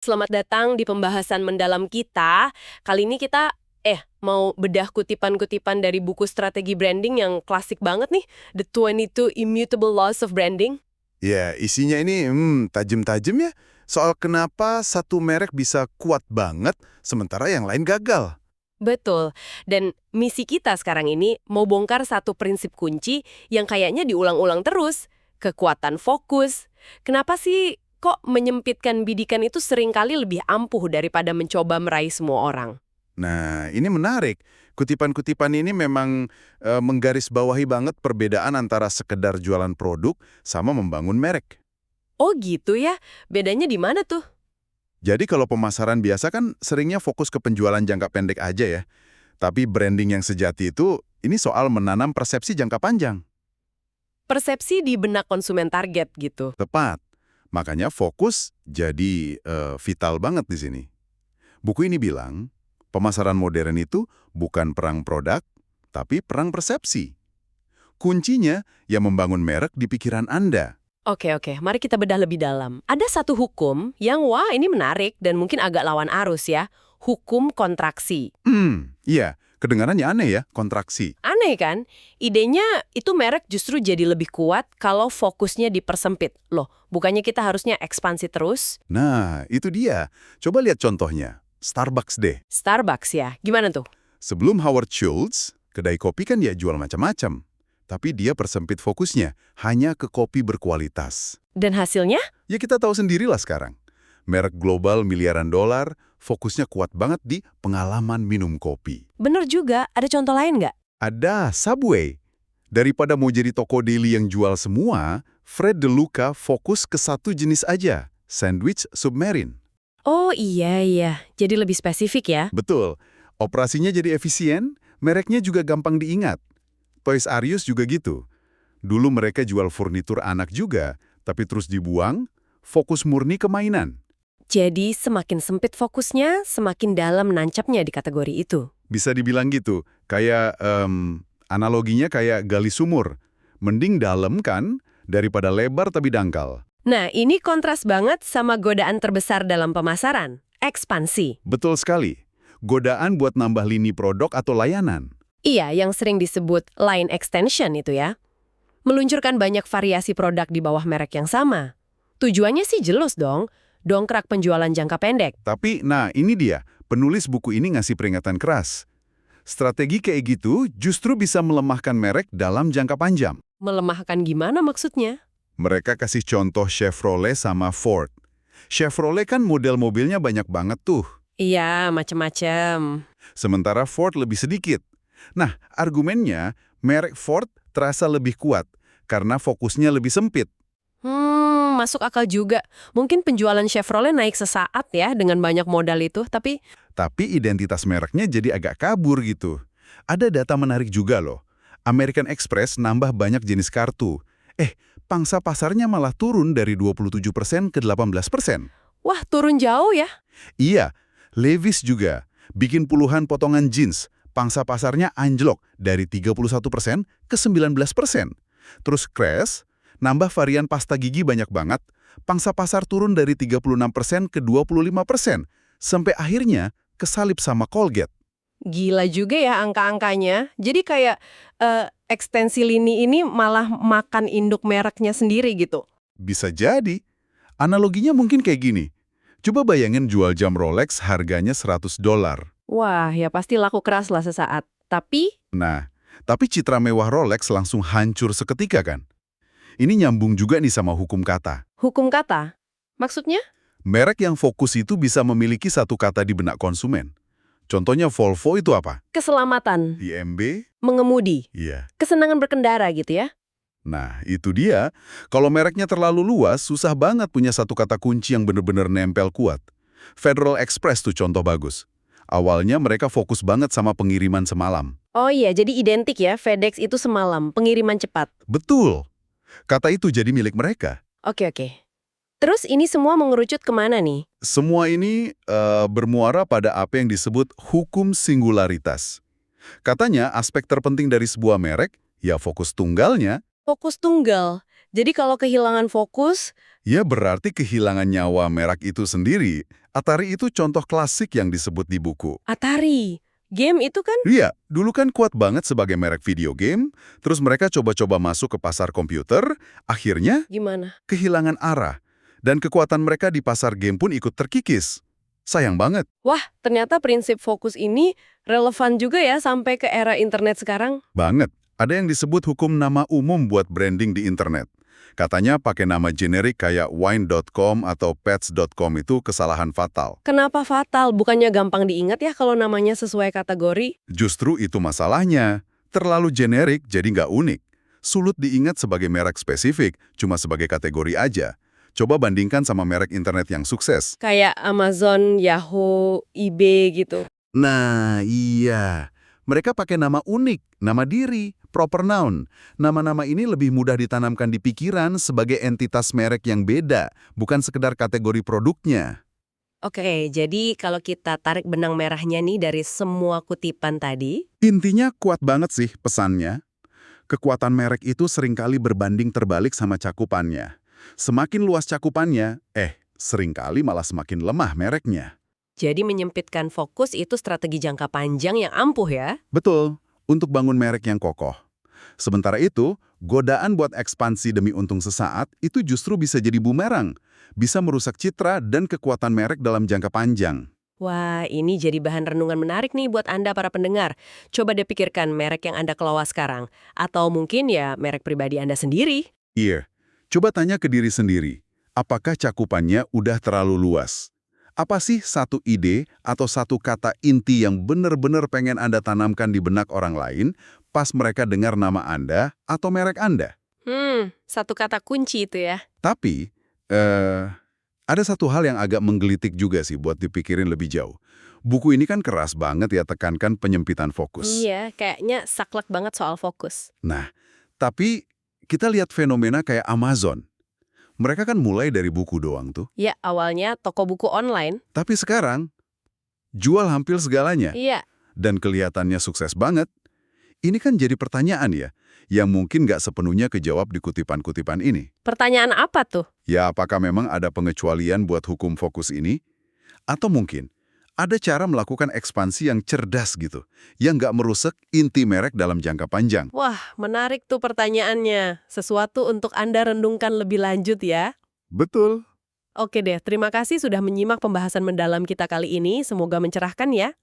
Selamat datang di pembahasan mendalam kita. Kali ini kita mau bedah kutipan-kutipan dari buku strategi branding yang klasik banget nih, The 22 Immutable Laws of Branding. Ya, isinya ini tajam-tajam ya. Soal kenapa satu merek bisa kuat banget, sementara yang lain gagal. Betul. Dan misi kita sekarang ini mau bongkar satu prinsip kunci yang kayaknya diulang-ulang terus, kekuatan fokus. Kenapa sih kok menyempitkan bidikan itu seringkali lebih ampuh daripada mencoba meraih semua orang? Nah, ini menarik. Kutipan-kutipan ini memang menggarisbawahi banget perbedaan antara sekedar jualan produk sama membangun merek. Oh gitu ya? Bedanya di mana tuh? Jadi kalau pemasaran biasa kan seringnya fokus ke penjualan jangka pendek aja ya. Tapi branding yang sejati itu, ini soal menanam persepsi jangka panjang. Persepsi di benak konsumen target gitu. Tepat. Makanya fokus jadi vital banget di sini. Buku ini bilang, pemasaran modern itu bukan perang produk, tapi perang persepsi. Kuncinya yang membangun merek di pikiran Anda. Oke, mari kita bedah lebih dalam. Ada satu hukum yang wah ini menarik dan mungkin agak lawan arus ya. Hukum kontraksi. Iya, kedengarannya aneh ya, kontraksi. Aneh kan? Idenya itu merek justru jadi lebih kuat kalau fokusnya dipersempit. Loh, bukannya kita harusnya ekspansi terus? Nah, itu dia. Coba lihat contohnya. Starbucks deh. Starbucks ya, gimana tuh? Sebelum Howard Schultz, kedai kopi kan dia jual macam-macam. Tapi dia persempit fokusnya hanya ke kopi berkualitas. Dan hasilnya? Ya kita tahu sendirilah sekarang. Merek global miliaran dolar, fokusnya kuat banget di pengalaman minum kopi. Bener juga, ada contoh lain nggak? Ada Subway. Daripada mau jadi toko deli yang jual semua, Fred DeLuca fokus ke satu jenis aja, sandwich submarine. Oh iya, jadi lebih spesifik ya. Betul, operasinya jadi efisien, mereknya juga gampang diingat. Toys R Us juga gitu. Dulu mereka jual furnitur anak juga, tapi terus dibuang, fokus murni ke mainan. Jadi semakin sempit fokusnya, semakin dalam nancapnya di kategori itu. Bisa dibilang gitu, kayak analoginya kayak gali sumur. Mending dalam kan, daripada lebar tapi dangkal. Nah, ini kontras banget sama godaan terbesar dalam pemasaran, ekspansi. Betul sekali. Godaan buat nambah lini produk atau layanan. Iya, yang sering disebut line extension itu ya. Meluncurkan banyak variasi produk di bawah merek yang sama. Tujuannya sih jelas dong, dongkrak penjualan jangka pendek. Tapi, nah ini dia, penulis buku ini ngasih peringatan keras. Strategi kayak gitu justru bisa melemahkan merek dalam jangka panjang. Melemahkan gimana maksudnya? Mereka kasih contoh Chevrolet sama Ford. Chevrolet kan model mobilnya banyak banget tuh. Iya, macem-macem. Sementara Ford lebih sedikit. Nah, argumennya, merek Ford terasa lebih kuat karena fokusnya lebih sempit. Masuk akal juga. Mungkin penjualan Chevrolet naik sesaat ya dengan banyak modal itu, tapi... Tapi identitas mereknya jadi agak kabur gitu. Ada data menarik juga loh. American Express nambah banyak jenis kartu. Pangsa pasarnya malah turun dari 27% ke 18%. Wah, turun jauh ya. Iya, Levi's juga. Bikin puluhan potongan jeans. Pangsa pasarnya anjlok dari 31% ke 19%. Terus Crest, nambah varian pasta gigi banyak banget. Pangsa pasar turun dari 36% ke 25%. Sampai akhirnya kesalip sama Colgate. Gila juga ya angka-angkanya. Jadi kayak ekstensi lini ini malah makan induk mereknya sendiri gitu. Bisa jadi. Analoginya mungkin kayak gini. Coba bayangin jual jam Rolex harganya $100. Wah, ya pasti laku keras lah sesaat. Tapi, Nah, tapi citra mewah Rolex langsung hancur seketika kan? Ini nyambung juga nih sama hukum kata. hukum kata. Maksudnya? Merek yang fokus itu bisa memiliki satu kata di benak konsumen. Contohnya Volvo itu apa? Keselamatan, IMB? mengemudi, Iya. kesenangan berkendara gitu ya. Nah, itu dia. Kalau mereknya terlalu luas, susah banget punya satu kata kunci yang bener-bener nempel kuat. Federal Express tuh contoh bagus. Awalnya mereka fokus banget sama pengiriman semalam. Oh iya, jadi identik ya, FedEx itu semalam, pengiriman cepat. Betul. Kata itu jadi milik mereka. Oke. Terus ini semua mengerucut kemana nih? Semua ini bermuara pada apa yang disebut hukum singularitas. Katanya aspek terpenting dari sebuah merek, ya fokus tunggalnya, Fokus tunggal. Jadi kalau kehilangan fokus, ya berarti kehilangan nyawa merek itu sendiri. Atari itu contoh klasik yang disebut di buku. Atari, game itu kan? Iya, dulu kan kuat banget sebagai merek video game, terus mereka coba-coba masuk ke pasar komputer, akhirnya Gimana? kehilangan arah. Dan kekuatan mereka di pasar game pun ikut terkikis. Sayang banget. Wah, ternyata prinsip fokus ini relevan juga ya sampai ke era internet sekarang. Banget. Ada yang disebut hukum nama umum buat branding di internet. Katanya pakai nama generik kayak wine.com atau pets.com itu kesalahan fatal. Kenapa fatal? Bukannya gampang diingat ya kalau namanya sesuai kategori? Justru itu masalahnya. Terlalu generik jadi nggak unik. Sulit diingat sebagai merek spesifik, cuma sebagai kategori aja. Coba bandingkan sama merek internet yang sukses. Kayak Amazon, Yahoo, eBay gitu. Nah, iya. Mereka pakai nama unik, nama diri, proper noun. Nama-nama ini lebih mudah ditanamkan di pikiran sebagai entitas merek yang beda, bukan sekedar kategori produknya. Oke, jadi kalau kita tarik benang merahnya nih dari semua kutipan tadi, Intinya kuat banget sih pesannya. Kekuatan merek itu seringkali berbanding terbalik sama cakupannya. Semakin luas cakupannya, seringkali malah semakin lemah mereknya. jadi menyempitkan fokus itu strategi jangka panjang yang ampuh ya. Betul, untuk bangun merek yang kokoh. Sementara itu, godaan buat ekspansi demi untung sesaat itu justru bisa jadi bumerang. Bisa merusak citra dan kekuatan merek dalam jangka panjang. Wah, ini jadi bahan renungan menarik nih buat Anda para pendengar. Coba deh pikirkan merek yang Anda kelola sekarang. Atau mungkin ya merek pribadi Anda sendiri. Iya, coba tanya ke diri sendiri. Apakah cakupannya udah terlalu luas? Apa sih satu ide atau satu kata inti yang benar-benar pengen Anda tanamkan di benak orang lain pas mereka dengar nama Anda atau merek Anda? Satu kata kunci itu ya. Tapi, ada satu hal yang agak menggelitik juga sih buat dipikirin lebih jauh. Buku ini kan keras banget ya tekankan penyempitan fokus. Iya, kayaknya saklek banget soal fokus. Nah, tapi kita lihat fenomena kayak Amazon. Mereka kan mulai dari buku doang tuh. Ya, awalnya toko buku online. Tapi sekarang, jual hampir segalanya. Iya, Dan kelihatannya sukses banget. Ini kan jadi pertanyaan ya, yang mungkin nggak sepenuhnya kejawab di kutipan-kutipan ini. pertanyaan apa tuh? Ya, apakah memang ada pengecualian buat hukum fokus ini? Atau mungkin ada cara melakukan ekspansi yang cerdas gitu, yang nggak merusak inti merek dalam jangka panjang. Wah, menarik tuh pertanyaannya. Sesuatu untuk Anda renungkan lebih lanjut ya. Betul. Oke deh, terima kasih sudah menyimak pembahasan mendalam kita kali ini. Semoga mencerahkan ya.